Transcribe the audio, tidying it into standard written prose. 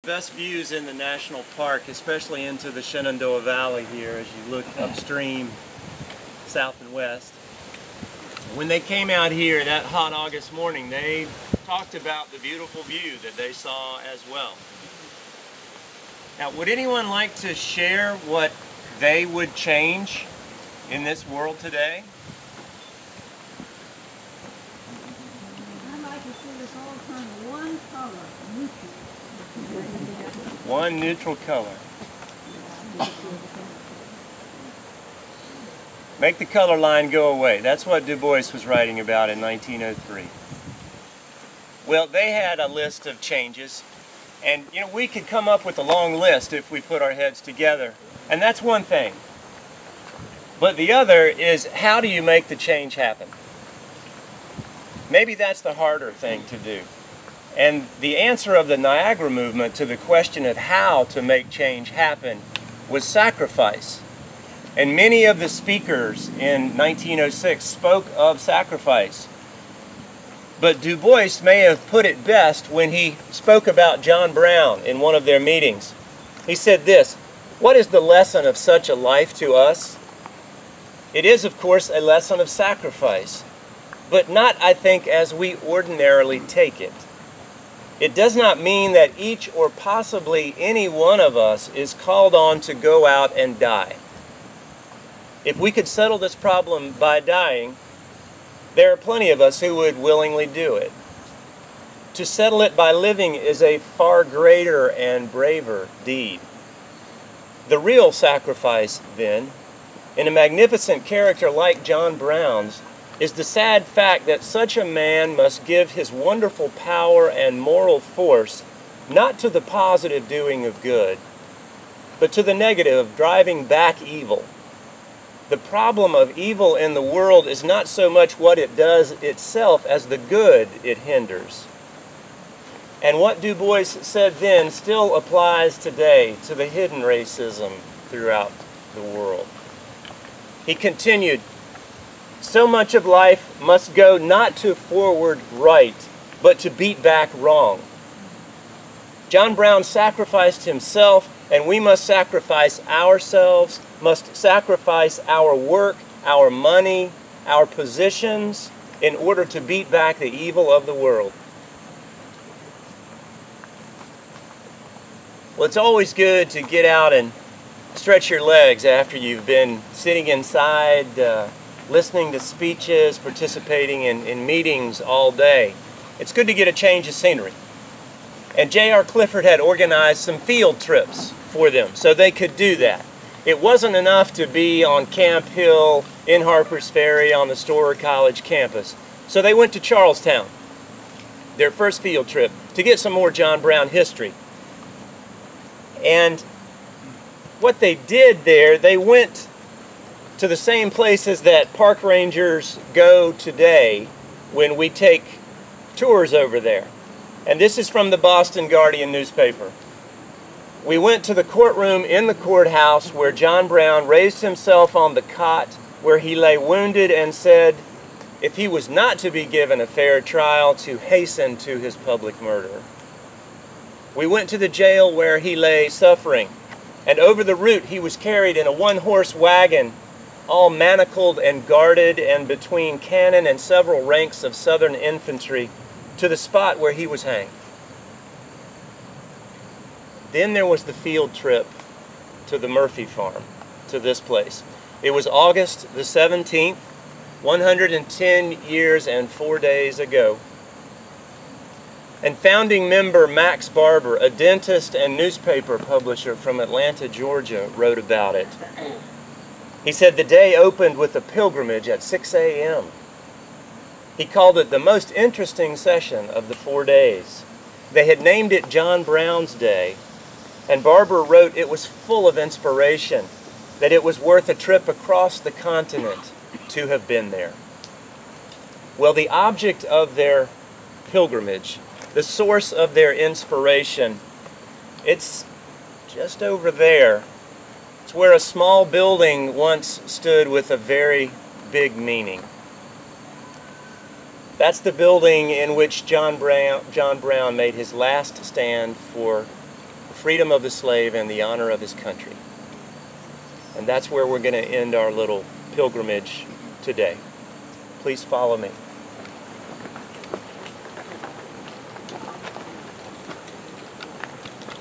best views in the national park, especially into the Shenandoah Valley here as you look upstream, south and west. When they came out here that hot August morning, they talked about the beautiful view that they saw as well. Now, would anyone like to share what they would change in this world today? I'd like to see us all turn one color, neutral. One neutral color. Make the color line go away. That's what Du Bois was writing about in 1903. Well, they had a list of changes, and you know, we could come up with a long list if we put our heads together, and that's one thing. But the other is, how do you make the change happen? Maybe that's the harder thing to do. And the answer of the Niagara movement to the question of how to make change happen was sacrifice. And many of the speakers in 1906 spoke of sacrifice. But Du Bois may have put it best when he spoke about John Brown in one of their meetings. He said this: "What is the lesson of such a life to us? It is, of course, a lesson of sacrifice, but not, I think, as we ordinarily take it. It does not mean that each or possibly any one of us is called on to go out and die. If we could settle this problem by dying, there are plenty of us who would willingly do it. To settle it by living is a far greater and braver deed. The real sacrifice, then, in a magnificent character like John Brown's, is the sad fact that such a man must give his wonderful power and moral force not to the positive doing of good, but to the negative of driving back evil. The problem of evil in the world is not so much what it does itself as the good it hinders." And what Du Bois said then still applies today to the hidden racism throughout the world. He continued, "So much of life must go not to forward right, but to beat back wrong. John Brown sacrificed himself, and we must sacrifice ourselves, must sacrifice our work, our money, our positions, in order to beat back the evil of the world." Well, it's always good to get out and stretch your legs after you've been sitting inside, listening to speeches, participating in meetings all day. It's good to get a change of scenery. And J.R. Clifford had organized some field trips for them so they could do that. It wasn't enough to be on Camp Hill, in Harpers Ferry, on the Storer College campus. So they went to Charlestown, their first field trip, to get some more John Brown history. And what they did there, they went to the same places that park rangers go today when we take tours over there. And this is from the Boston Guardian newspaper. "We went to the courtroom in the courthouse where John Brown raised himself on the cot where he lay wounded and said, if he was not to be given a fair trial, to hasten to his public murder. We went to the jail where he lay suffering, and over the route he was carried in a one-horse wagon, all manacled and guarded, and between cannon and several ranks of Southern infantry, to the spot where he was hanged." Then there was the field trip to the Murphy farm, to this place. It was August the 17th, 110 years and 4 days ago. And founding member Max Barber, a dentist and newspaper publisher from Atlanta, Georgia, wrote about it. He said the day opened with a pilgrimage at 6 a.m. He called it the most interesting session of the 4 days. They had named it John Brown's Day, and Barber wrote it was full of inspiration, that it was worth a trip across the continent to have been there. Well, the object of their pilgrimage, the source of their inspiration, it's just over there. It's where a small building once stood with a very big meaning. That's the building in which John Brown made his last stand for the freedom of the slave and the honor of his country. And that's where we're going to end our little pilgrimage today. Please follow me.